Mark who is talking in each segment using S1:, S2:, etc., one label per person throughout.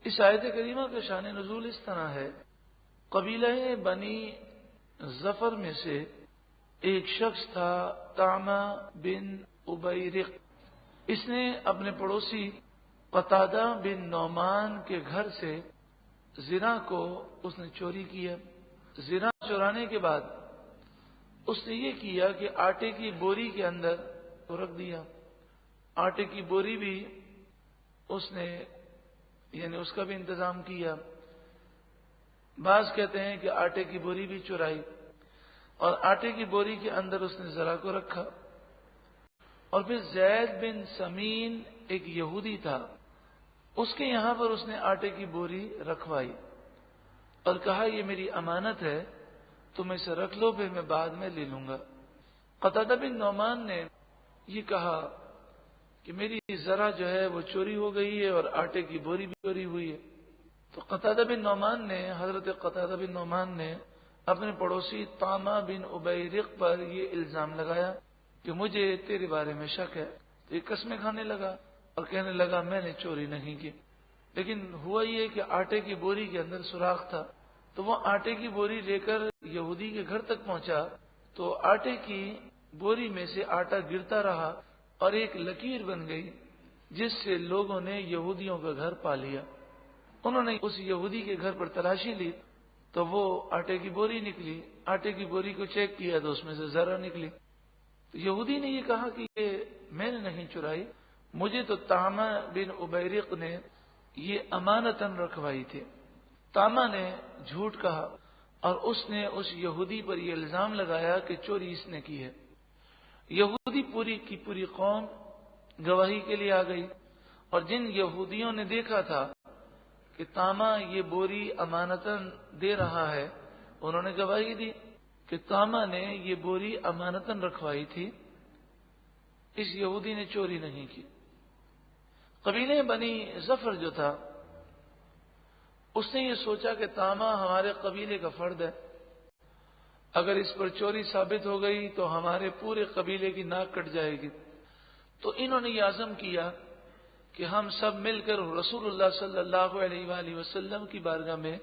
S1: اس آیت کریمہ کا شان نزول اس طرح ہے، قبیلہ بنی ظفر میں سے ایک شخص تھا طعمہ بن ابیرق. اس نے اپنے پڑوسی قتادہ بن نعمان کے گھر سے زنا کو اس نے چوری کیا. زنا چورانے کے بعد اس نے یہ کیا کہ آٹے کی بوری کے اندر رکھ دیا. آٹے کی بوری بھی اس نے یعنی اس کا بھی انتظام کیا. بعض کہتے ہیں کہ آٹے کی بوری بھی چرائی اور آٹے کی بوری کے اندر اس نے زرا کو رکھا. اور پھر زید بن سمین ایک یہودی تھا، اس کے یہاں پر اس نے آٹے کی بوری رکھوائی اور کہا یہ میری امانت ہے، تم اسے رکھ لو، پھر میں بعد میں لے لوں گا. قتادہ بن نعمان نے یہ کہا کہ میری ذرا جو ہے وہ چوری ہو گئی ہے اور آٹے کی بوری بھی چوری ہوئی ہے. تو قتادہ بن نعمان نے حضرت قتادہ بن نعمان نے اپنے پڑوسی طعمہ بن ابیرق پر یہ الزام لگایا کہ مجھے تیرے بارے میں شک ہے. تو یہ قسمیں کھانے لگا اور کہنے لگا میں نے چوری نہیں کی. لیکن ہوا یہ کہ آٹے کی بوری کے اندر سوراخ تھا، تو وہ آٹے کی بوری لے کر یہودی کے گھر تک پہنچا تو آٹے کی بوری میں سے آٹا گرتا رہا اور ایک لکیر بن گئی جس سے لوگوں نے یہودیوں کا گھر پا لیا. انہوں نے اس یہودی کے گھر پر تلاشی لی تو وہ آٹے کی بوری نکلی. آٹے کی بوری کو چیک کیا تو اس میں سے ذرا نکلی. تو یہودی نے یہ کہا کہ یہ میں نے نہیں چرائی، مجھے تو طعمہ بن ابیرق نے یہ امانتاً رکھوائی تھی. طعمہ نے جھوٹ کہا اور اس نے اس یہودی پر یہ الزام لگایا کہ چوری اس نے کی ہے. یہودی پوری کی پوری قوم گواہی کے لیے آ گئی اور جن یہودیوں نے دیکھا تھا کہ طعمہ یہ بوری امانتاً دے رہا ہے، انہوں نے گواہی دی کہ طعمہ نے یہ بوری امانتاً رکھوائی تھی، اس یہودی نے چوری نہیں کی. قبیلے بنی ظفر جو تھا اس نے یہ سوچا کہ طعمہ ہمارے قبیلے کا فرد ہے، اگر اس پر چوری ثابت ہو گئی تو ہمارے پورے قبیلے کی ناک کٹ جائے گی. تو انہوں نے یہ عزم کیا کہ ہم سب مل کر رسول اللہ صلی اللہ علیہ وآلہ وسلم کی بارگاہ میں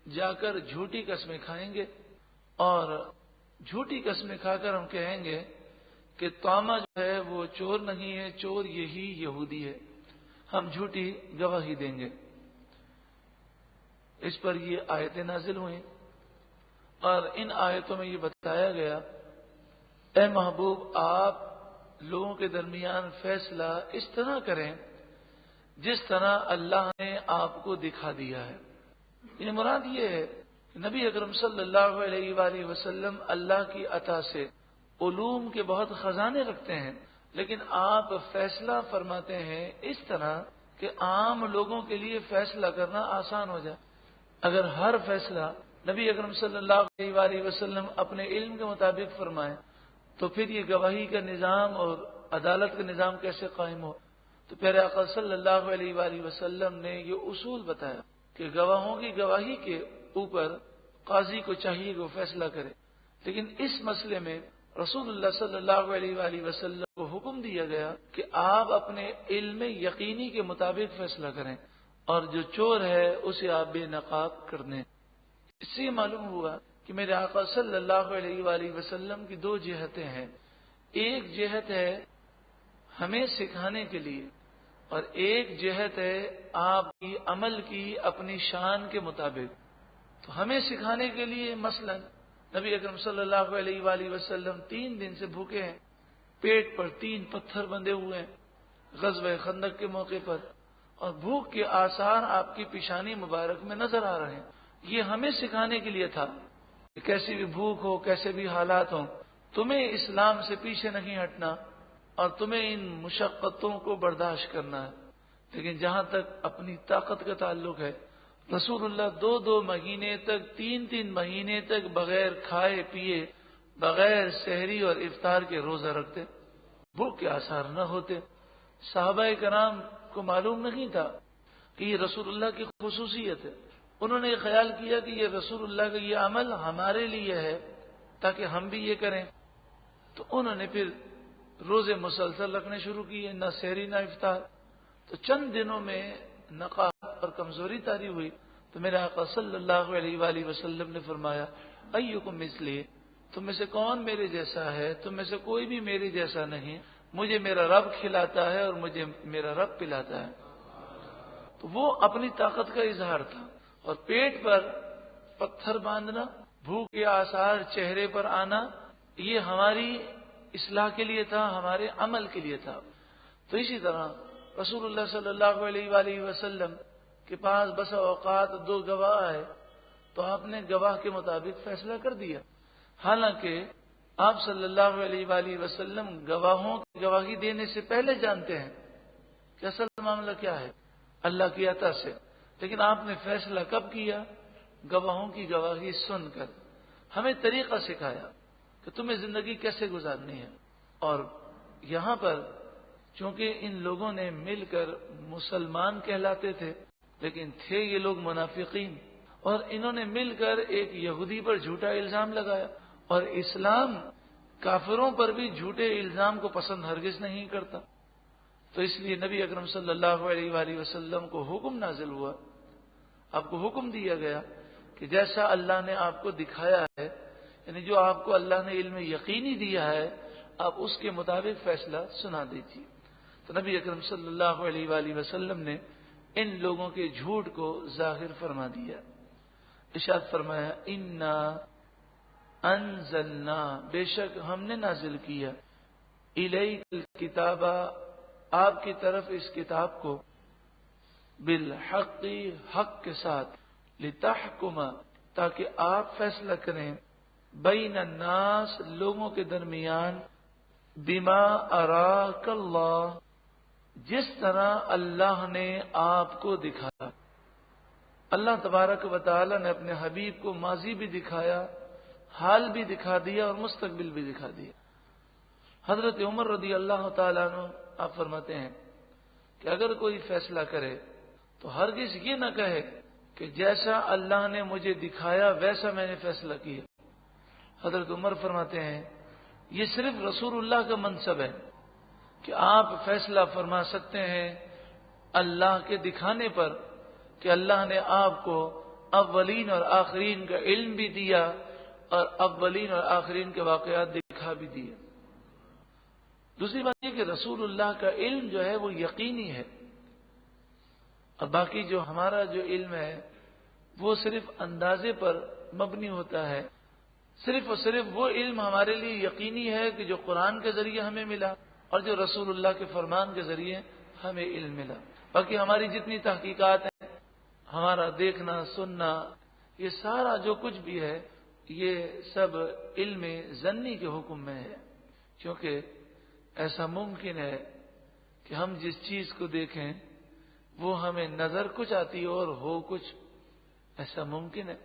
S1: جا کر جھوٹی قسمیں کھائیں گے اور جھوٹی قسمیں کھا کر ہم کہیں گے کہ طعمہ جو ہے وہ چور نہیں ہے، چور یہی یہودی ہے. ہم جھوٹی گواہی دیں گے. اس پر یہ آیتیں نازل ہوئیں اور ان آیتوں میں یہ بتایا گیا اے محبوب آپ لوگوں کے درمیان فیصلہ اس طرح کریں جس طرح اللہ نے آپ کو دکھا دیا ہے. یہ مراد یہ ہے کہ نبی اکرم صلی اللہ علیہ وآلہ وسلم اللہ کی عطا سے علوم کے بہت خزانے رکھتے ہیں، لیکن آپ فیصلہ فرماتے ہیں اس طرح کہ عام لوگوں کے لیے فیصلہ کرنا آسان ہو جائے. اگر ہر فیصلہ نبی اکرم صلی اللہ علیہ وآلہ وسلم اپنے علم کے مطابق فرمائیں تو پھر یہ گواہی کا نظام اور عدالت کا نظام کیسے قائم ہو. تو پیارے آقا صلی اللہ علیہ وآلہ وسلم نے یہ اصول بتایا کہ گواہوں کی گواہی کے اوپر قاضی کو چاہیے کہ وہ فیصلہ کرے. لیکن اس مسئلے میں رسول اللہ صلی اللہ علیہ وآلہ وسلم کو حکم دیا گیا کہ آپ اپنے علم یقینی کے مطابق فیصلہ کریں اور جو چور ہے اسے آپ بے نقاب کر دیں. اس سے معلوم ہوا کہ میرے آقا صلی اللہ علیہ وآلہ وسلم کی دو جہتیں ہیں. ایک جہت ہے ہمیں سکھانے کے لیے اور ایک جہت ہے آپ کی عمل کی اپنی شان کے مطابق. تو ہمیں سکھانے کے لیے مثلا نبی اکرم صلی اللہ علیہ وآلہ وسلم 3 دن سے بھوکے ہیں، پیٹ پر 3 پتھر بندھے ہوئے ہیں غزوہ خندق کے موقع پر، اور بھوک کے آثار آپ کی پیشانی مبارک میں نظر آ رہے ہیں. یہ ہمیں سکھانے کے لیے تھا کہ کیسی بھی بھوک ہو، کیسے بھی حالات ہوں، تمہیں اسلام سے پیچھے نہیں ہٹنا اور تمہیں ان مشقتوں کو برداشت کرنا ہے. لیکن جہاں تک اپنی طاقت کا تعلق ہے، رسول اللہ 2 مہینے تک 3 مہینے تک بغیر کھائے پیے، بغیر سحری اور افطار کے روزہ رکھتے، بھوک کے آثار نہ ہوتے. صحابہ کرام کو معلوم نہیں تھا کہ یہ رسول اللہ کی خصوصیت ہے. انہوں نے یہ خیال کیا کہ یہ رسول اللہ کا یہ عمل ہمارے لیے ہے تاکہ ہم بھی یہ کریں. تو انہوں نے پھر روزے مسلسل رکھنے شروع کیے، نہ سحری نہ افطار. تو چند دنوں میں نقاہت اور کمزوری طاری ہوئی تو میرے آقا صلی اللہ علیہ وآلہ وسلم نے فرمایا ایکم مثلی، تم میں سے کون میرے جیسا ہے؟ تم میں سے کوئی بھی میرے جیسا نہیں، مجھے میرا رب کھلاتا ہے اور مجھے میرا رب پلاتا ہے۔ تو وہ اپنی طاقت کا اظہار تھا، اور پیٹ پر پتھر باندھنا، بھوک کے آثار چہرے پر آنا، یہ ہماری اصلاح کے لیے تھا، ہمارے عمل کے لیے تھا۔ تو اسی طرح رسول اللہ صلی اللہ علیہ وآلہ وسلم کے پاس بسا اوقات دو گواہ آئے تو آپ نے گواہ کے مطابق فیصلہ کر دیا، حالانکہ آپ صلی اللہ علیہ وآلہ وسلم گواہوں کی گواہی دینے سے پہلے جانتے ہیں کہ اصل معاملہ کیا ہے، اللہ کی عطا سے، لیکن آپ نے فیصلہ کب کیا؟ گواہوں کی گواہی سن کر۔ ہمیں طریقہ سکھایا کہ تمہیں زندگی کیسے گزارنی ہے۔ اور یہاں پر چونکہ ان لوگوں نے مل کر مسلمان کہلاتے تھے، لیکن تھے یہ لوگ منافقین، اور انہوں نے مل کر ایک یہودی پر جھوٹا الزام لگایا، اور اسلام کافروں پر بھی جھوٹے الزام کو پسند ہرگز نہیں کرتا۔ تو اس لیے نبی اکرم صلی اللہ علیہ وآلہ وسلم کو حکم نازل ہوا، آپ کو حکم دیا گیا کہ جیسا اللہ نے آپ کو دکھایا ہے، یعنی جو آپ کو اللہ نے علم یقینی دیا ہے، آپ اس کے مطابق فیصلہ سنا دیجیے۔ تو نبی اکرم صلی اللہ علیہ وآلہ وسلم نے ان لوگوں کے جھوٹ کو ظاہر فرما دیا۔ ارشاد فرمایا انا انزلنا، بے شک ہم نے نازل کیا، الیک الکتاب، آپ کی طرف اس کتاب کو، بالحق، حق کے ساتھ، لتحکم، تاکہ آپ فیصلہ کریں، بین الناس، لوگوں کے درمیان، بما اراک اللہ، جس طرح اللہ نے آپ کو دکھایا۔ اللہ تبارک و تعالی نے اپنے حبیب کو ماضی بھی دکھایا، حال بھی دکھا دیا اور مستقبل بھی دکھا دیا۔ حضرت عمر رضی اللہ تعالیٰ عنہ آپ فرماتے ہیں کہ اگر کوئی فیصلہ کرے تو ہرگز یہ نہ کہے کہ جیسا اللہ نے مجھے دکھایا ویسا میں نے فیصلہ کیا۔ حضرت عمر فرماتے ہیں یہ صرف رسول اللہ کا منصب ہے کہ آپ فیصلہ فرما سکتے ہیں اللہ کے دکھانے پر، کہ اللہ نے آپ کو اولین اور آخرین کا علم بھی دیا اور اولین اور آخرین کے واقعات دکھا بھی دیے۔ دوسری بات یہ کہ رسول اللہ کا علم جو ہے وہ یقینی ہے، اور باقی جو ہمارا جو علم ہے وہ صرف اندازے پر مبنی ہوتا ہے۔ صرف اور صرف وہ علم ہمارے لیے یقینی ہے کہ جو قرآن کے ذریعے ہمیں ملا اور جو رسول اللہ کے فرمان کے ذریعے ہمیں علم ملا۔ باقی ہماری جتنی تحقیقات ہیں، ہمارا دیکھنا سننا، یہ سارا جو کچھ بھی ہے یہ سب علم ظنی کے حکم میں ہے، کیونکہ ایسا ممکن ہے کہ ہم جس چیز کو دیکھیں وہ ہمیں نظر کچھ آتی اور ہو کچھ، ایسا ممکن ہے۔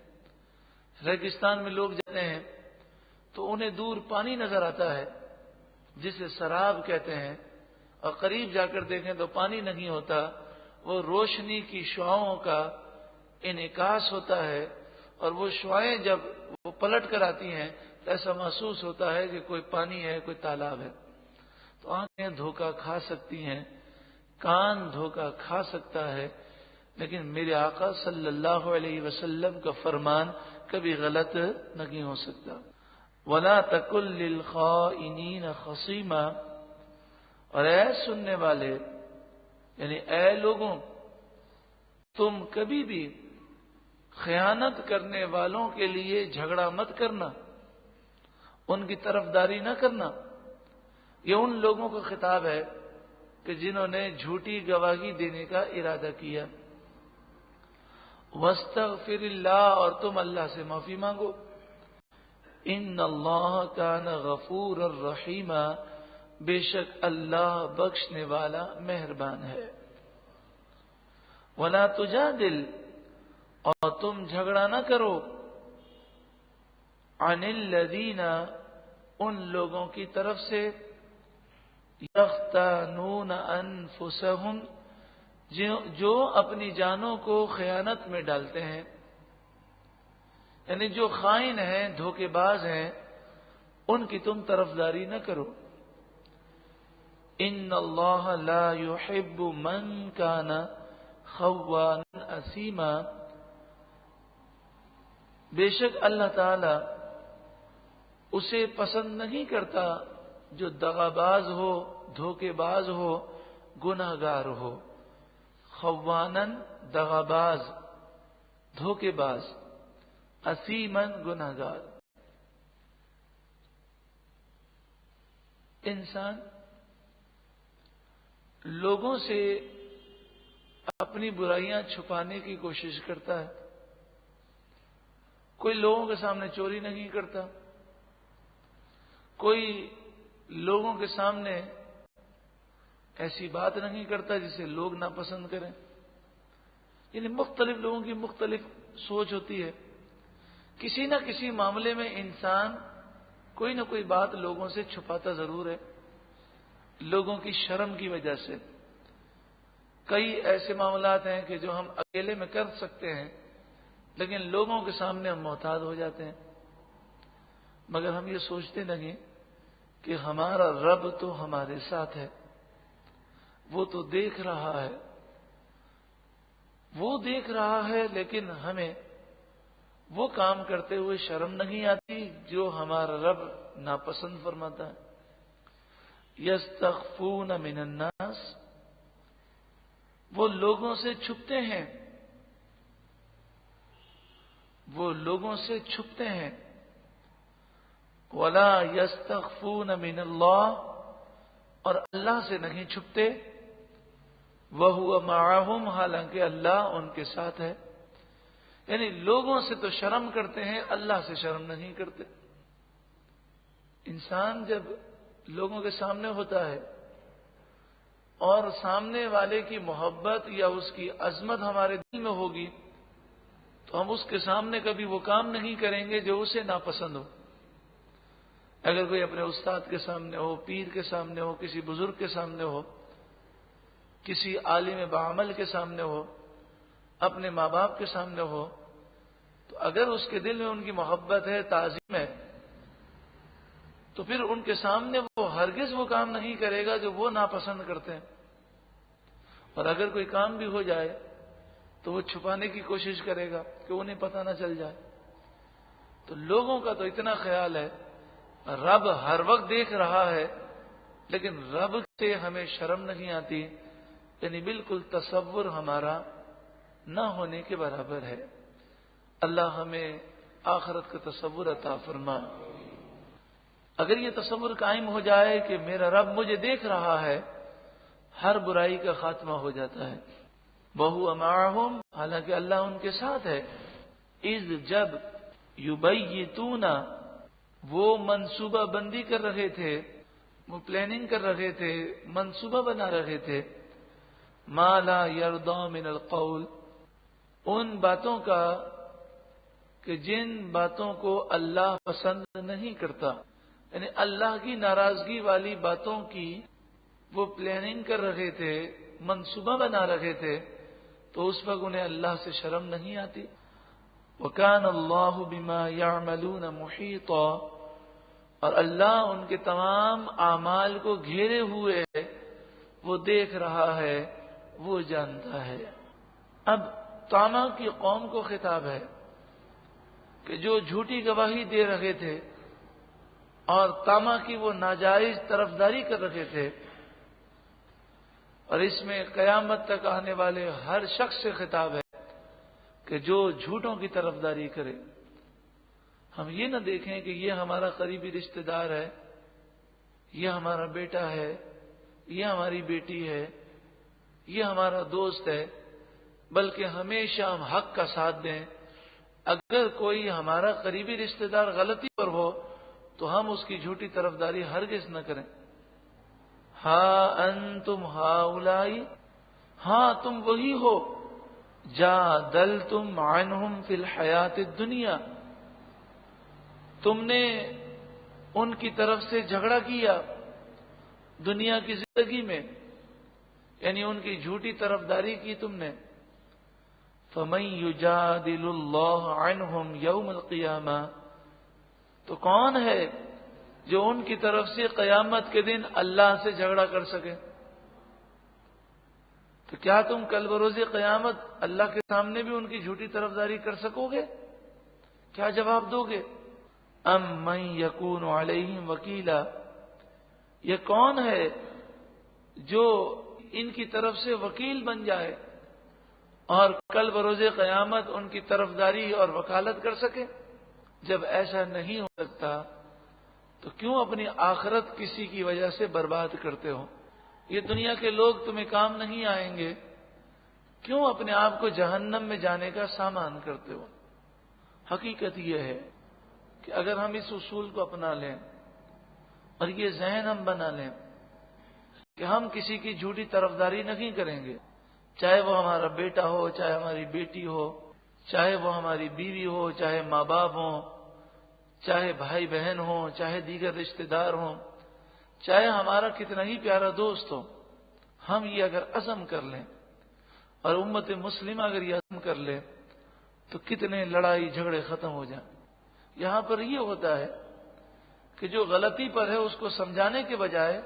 S1: ریگستان میں لوگ جاتے ہیں تو انہیں دور پانی نظر آتا ہے جسے سراب کہتے ہیں، اور قریب جا کر دیکھیں تو پانی نہیں ہوتا، وہ روشنی کی شعاؤں کا انعکاس ہوتا ہے، اور وہ شعائیں جب وہ پلٹ کر آتی ہیں تو ایسا محسوس ہوتا ہے کہ کوئی پانی ہے، کوئی تالاب ہے۔ تو آنکھیں دھوکہ کھا سکتی ہیں، کان دھوکہ کھا سکتا ہے، لیکن میرے آقا صلی اللہ علیہ وسلم کا فرمان کبھی غلط نہیں ہو سکتا۔ وَلَا تَكُن لِّلْخَائِنِينَ خَصِيمًا، اور اے سننے والے، یعنی اے لوگوں، تم کبھی بھی خیانت کرنے والوں کے لیے جھگڑا مت کرنا، ان کی طرفداری نہ کرنا۔ یہ ان لوگوں کا خطاب ہے کہ جنہوں نے جھوٹی گواہی دینے کا ارادہ کیا۔ وَاسْتَغْفِرِ اللَّهَ، اور تم اللہ سے معافی مانگو۔ ان اللہ کان غفورا رحیما، بے شک اللہ بخشنے والا مہربان ہے۔ ولا تجادل، اور تم جھگڑا نہ کرو، عن الذین، ان لوگوں کی طرف سے، یختانون انفسہم، جو اپنی جانوں کو خیانت میں ڈالتے ہیں، یعنی جو خائن ہیں، دھوکے باز ہیں، ان کی تم طرفداری نہ کرو۔ ان اللہ لا يحب من کان خوانا اثیما، بے شک اللہ تعالی اسے پسند نہیں کرتا جو دغاباز ہو، دھوکے باز ہو، گناہ گار ہو۔ خوانن دغاباز، دھوکے باز، اثیمن گناہ گار۔ انسان لوگوں سے اپنی برائیاں چھپانے کی کوشش کرتا ہے۔ کوئی لوگوں کے سامنے چوری نہیں کرتا، کوئی لوگوں کے سامنے ایسی بات نہیں کرتا جسے لوگ ناپسند کریں۔ یعنی مختلف لوگوں کی مختلف سوچ ہوتی ہے۔ کسی نہ کسی معاملے میں انسان کوئی نہ کوئی بات لوگوں سے چھپاتا ضرور ہے، لوگوں کی شرم کی وجہ سے۔ کئی ایسے معاملات ہیں کہ جو ہم اکیلے میں کر سکتے ہیں لیکن لوگوں کے سامنے ہم محتاط ہو جاتے ہیں، مگر ہم یہ سوچتے نہیں کہ ہمارا رب تو ہمارے ساتھ ہے، وہ تو دیکھ رہا ہے، وہ دیکھ رہا ہے، لیکن ہمیں وہ کام کرتے ہوئے شرم نہیں آتی جو ہمارا رب ناپسند فرماتا ہے۔ یستخفون من الناس، وہ لوگوں سے چھپتے ہیں، وہ لوگوں سے چھپتے ہیں۔ ولا یستخفون من اللہ، اور اللہ سے نہیں چھپتے۔ وَهُوَ مَعَهُمْ، حالانکہ اللہ ان کے ساتھ ہے۔ یعنی لوگوں سے تو شرم کرتے ہیں، اللہ سے شرم نہیں کرتے۔ انسان جب لوگوں کے سامنے ہوتا ہے اور سامنے والے کی محبت یا اس کی عظمت ہمارے دل میں ہوگی تو ہم اس کے سامنے کبھی وہ کام نہیں کریں گے جو اسے ناپسند ہو۔ اگر کوئی اپنے استاد کے سامنے ہو، پیر کے سامنے ہو، کسی بزرگ کے سامنے ہو، کسی عالم بعمل کے سامنے ہو، اپنے ماں باپ کے سامنے ہو، تو اگر اس کے دل میں ان کی محبت ہے، تعظیم ہے، تو پھر ان کے سامنے وہ ہرگز وہ کام نہیں کرے گا جو وہ ناپسند کرتے ہیں۔ اور اگر کوئی کام بھی ہو جائے تو وہ چھپانے کی کوشش کرے گا کہ انہیں پتہ نہ چل جائے۔ تو لوگوں کا تو اتنا خیال ہے، رب ہر وقت دیکھ رہا ہے، لیکن رب سے ہمیں شرم نہیں آتی، یعنی بالکل تصور ہمارا نہ ہونے کے برابر ہے۔ اللہ ہمیں آخرت کا تصور عطا فرما۔ اگر یہ تصور قائم ہو جائے کہ میرا رب مجھے دیکھ رہا ہے، ہر برائی کا خاتمہ ہو جاتا ہے۔ وَهُوَ مَعَهُمْ، حالانکہ اللہ ان کے ساتھ ہے۔ اذ، جب، یبیتون، وہ منصوبہ بندی کر رہے تھے، وہ پلاننگ کر رہے تھے، منصوبہ بنا رہے تھے، ما لا یرضی من القول، ان باتوں کا کہ جن باتوں کو اللہ پسند نہیں کرتا، یعنی اللہ کی ناراضگی والی باتوں کی وہ پلاننگ کر رہے تھے، منصوبہ بنا رہے تھے، تو اس وقت انہیں اللہ سے شرم نہیں آتی۔ وَكَانَ اللَّهُ بِمَا يَعْمَلُونَ مُحِيطًا، اور اللہ ان کے تمام اعمال کو گھیرے ہوئے ہے، وہ دیکھ رہا ہے، وہ جانتا ہے۔ اب طامع کی قوم کو خطاب ہے کہ جو جھوٹی گواہی دے رہے تھے اور طامع کی وہ ناجائز طرفداری کر رہے تھے، اور اس میں قیامت تک آنے والے ہر شخص سے خطاب ہے کہ جو جھوٹوں کی طرفداری کرے۔ ہم یہ نہ دیکھیں کہ یہ ہمارا قریبی رشتہ دار ہے، یہ ہمارا بیٹا ہے، یہ ہماری بیٹی ہے، یہ ہمارا دوست ہے، بلکہ ہمیشہ ہم حق کا ساتھ دیں۔ اگر کوئی ہمارا قریبی رشتہ دار غلطی پر ہو تو ہم اس کی جھوٹی طرفداری ہرگز نہ کریں۔ ہاں انتم ہاؤلائی، ہاں تم وہی ہو، جادلتم عنہم فی الحیات الدنیا، تم نے ان کی طرف سے جھگڑا کیا دنیا کی زندگی میں، یعنی ان کی جھوٹی طرفداری کی تم نے۔ فَمَن يُجَادِلُ اللَّهَ عَنْهُمْ يَوْمَ الْقِيَامَةِ، تو کون ہے جو ان کی طرف سے قیامت کے دن اللہ سے جھگڑا کر سکے؟ تو کیا تم کل بروز قیامت اللہ کے سامنے بھی ان کی جھوٹی طرفداری کر سکو گے؟ کیا جواب دو گے؟ ام من یکون علیہم وکیلا، یہ کون ہے جو ان کی طرف سے وکیل بن جائے اور کل بروز قیامت ان کی طرفداری اور وکالت کر سکے؟ جب ایسا نہیں ہو سکتا تو کیوں اپنی آخرت کسی کی وجہ سے برباد کرتے ہو؟ یہ دنیا کے لوگ تمہیں کام نہیں آئیں گے، کیوں اپنے آپ کو جہنم میں جانے کا سامان کرتے ہو؟ حقیقت یہ ہے کہ اگر ہم اس اصول کو اپنا لیں اور یہ ذہن ہم بنا لیں کہ ہم کسی کی جھوٹی طرفداری نہیں کریں گے، چاہے وہ ہمارا بیٹا ہو، چاہے ہماری بیٹی ہو، چاہے وہ ہماری بیوی ہو، چاہے ماں باپ ہوں، چاہے بھائی بہن ہوں، چاہے دیگر رشتہ دار ہوں، چاہے ہمارا کتنا ہی پیارا دوست ہو، ہم یہ اگر عزم کر لیں اور امت مسلمہ اگر یہ عزم کر لے تو کتنے لڑائی جھگڑے ختم ہو جائیں۔ یہاں پر یہ ہوتا ہے کہ جو غلطی پر ہے اس کو سمجھانے کے بجائے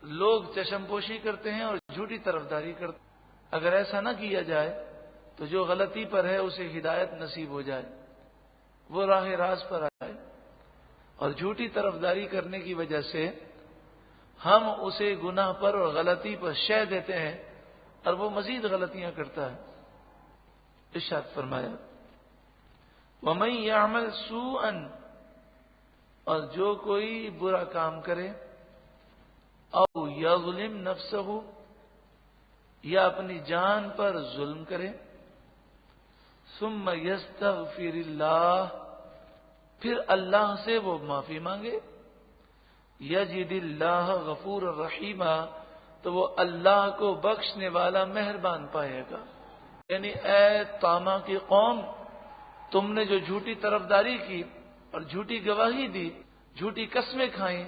S1: لوگ چشم پوشی کرتے ہیں اور جھوٹی طرفداری کرتے ہیں۔ اگر ایسا نہ کیا جائے تو جو غلطی پر ہے اسے ہدایت نصیب ہو جائے، وہ راہ راست پر آئے، اور جھوٹی طرفداری کرنے کی وجہ سے ہم اسے گناہ پر اور غلطی پر شہ دیتے ہیں اور وہ مزید غلطیاں کرتا ہے۔ ارشاد فرمایا وَمَن يَعْمَلْ سُوءًا، اور جو کوئی برا کام کرے، او یظلم نفسہ، یا اپنی جان پر ظلم کرے، ثم یستغفر اللہ، پھر اللہ سے وہ معافی مانگے، یجد اللہ غفور الرحیم، تو وہ اللہ کو بخشنے والا مہربان پائے گا۔ یعنی اے طامہ کی قوم، تم نے جو جھوٹی طرفداری کی اور جھوٹی گواہی دی، جھوٹی قسمیں کھائیں،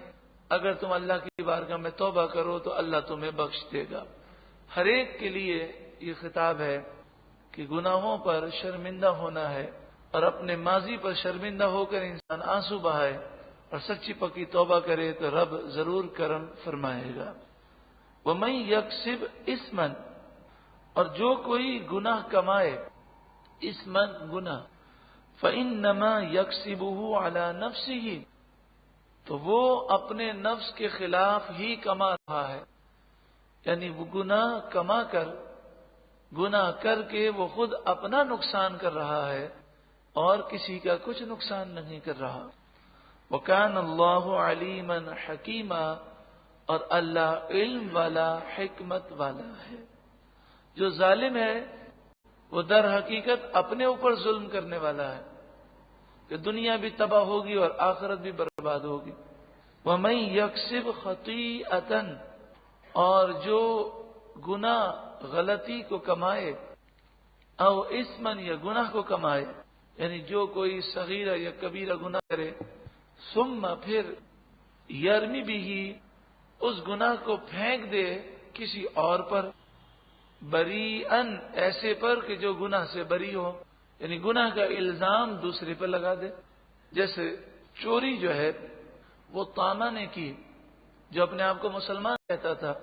S1: اگر تم اللہ کی بارگاہ میں توبہ کرو تو اللہ تمہیں بخش دے گا۔ ہر ایک کے لیے یہ خطاب ہے کہ گناہوں پر شرمندہ ہونا ہے اور اپنے ماضی پر شرمندہ ہو کر انسان آنسو بہائے اور سچی پکی توبہ کرے تو رب ضرور کرم فرمائے گا۔ وَمَن یکسب اثما، اور جو کوئی گناہ کمائے، اثما گناہ، فَإِنَّمَا يَكْسِبُهُ عَلَى نَفْسِهِ، تو وہ اپنے نفس کے خلاف ہی کما رہا ہے، یعنی وہ گناہ کما کر، گناہ کر کے وہ خود اپنا نقصان کر رہا ہے اور کسی کا کچھ نقصان نہیں کر رہا۔ وَكَانَ اللَّهُ عَلِيمًا حَكِيمًا، اور اللہ علم والا، حکمت والا ہے۔ جو ظالم ہے وہ در حقیقت اپنے اوپر ظلم کرنے والا ہے کہ دنیا بھی تباہ ہوگی اور آخرت بھی برباد ہوگی۔ وَمَن یکسب خطیئۃ، اور جو گناہ غلطی کو کمائے، او اثمن، یا گناہ کو کمائے، یعنی جو کوئی صغیرہ یا کبیرہ گناہ کرے، ثم پھر یرمی بھی، اس گناہ کو پھینک دے کسی اور پر، بریئن، ایسے پر کہ جو گناہ سے بری ہو، یعنی گناہ کا الزام دوسرے پر لگا دے۔ جیسے چوری جو ہے وہ طامہ نے کی، جو اپنے آپ کو مسلمان کہتا تھا،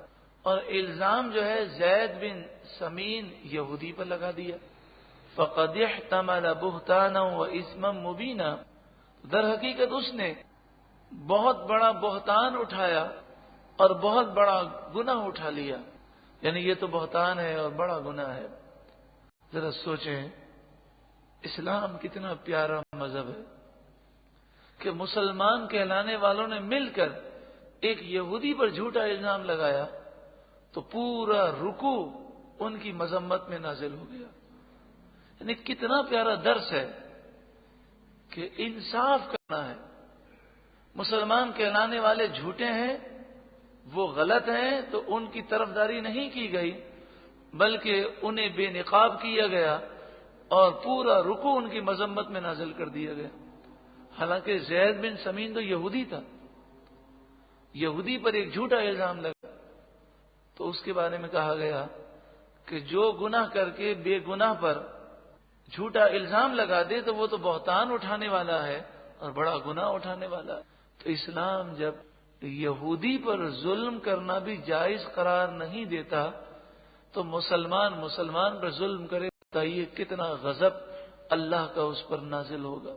S1: اور الزام جو ہے زید بن سمین یہودی پر لگا دیا۔ فقد احتمل بہتانا واثما مبینا، در حقیقت اس نے بہت بڑا بہتان اٹھایا اور بہت بڑا گناہ اٹھا لیا، یعنی یہ تو بہتان ہے اور بڑا گناہ ہے۔ ذرا سوچیں اسلام کتنا پیارا مذہب ہے کہ مسلمان کہلانے والوں نے مل کر ایک یہودی پر جھوٹا الزام لگایا تو پورا رکوع ان کی مذمت میں نازل ہو گیا۔ یعنی کتنا پیارا درس ہے کہ انصاف کرنا ہے۔ مسلمان کہلانے والے جھوٹے ہیں، وہ غلط ہیں، تو ان کی طرفداری نہیں کی گئی بلکہ انہیں بے نقاب کیا گیا اور پورا رکوع ان کی مذمت میں نازل کر دیا گیا۔ حالانکہ زید بن سمین تو یہودی تھا، یہودی پر ایک جھوٹا الزام لگا تو اس کے بارے میں کہا گیا کہ جو گناہ کر کے بے گناہ پر جھوٹا الزام لگا دے تو وہ تو بہتان اٹھانے والا ہے اور بڑا گناہ اٹھانے والا ہے۔ تو اسلام جب یہودی پر ظلم کرنا بھی جائز قرار نہیں دیتا تو مسلمان پر ظلم کرے، بتائیے کتنا غضب اللہ کا اس پر نازل ہوگا۔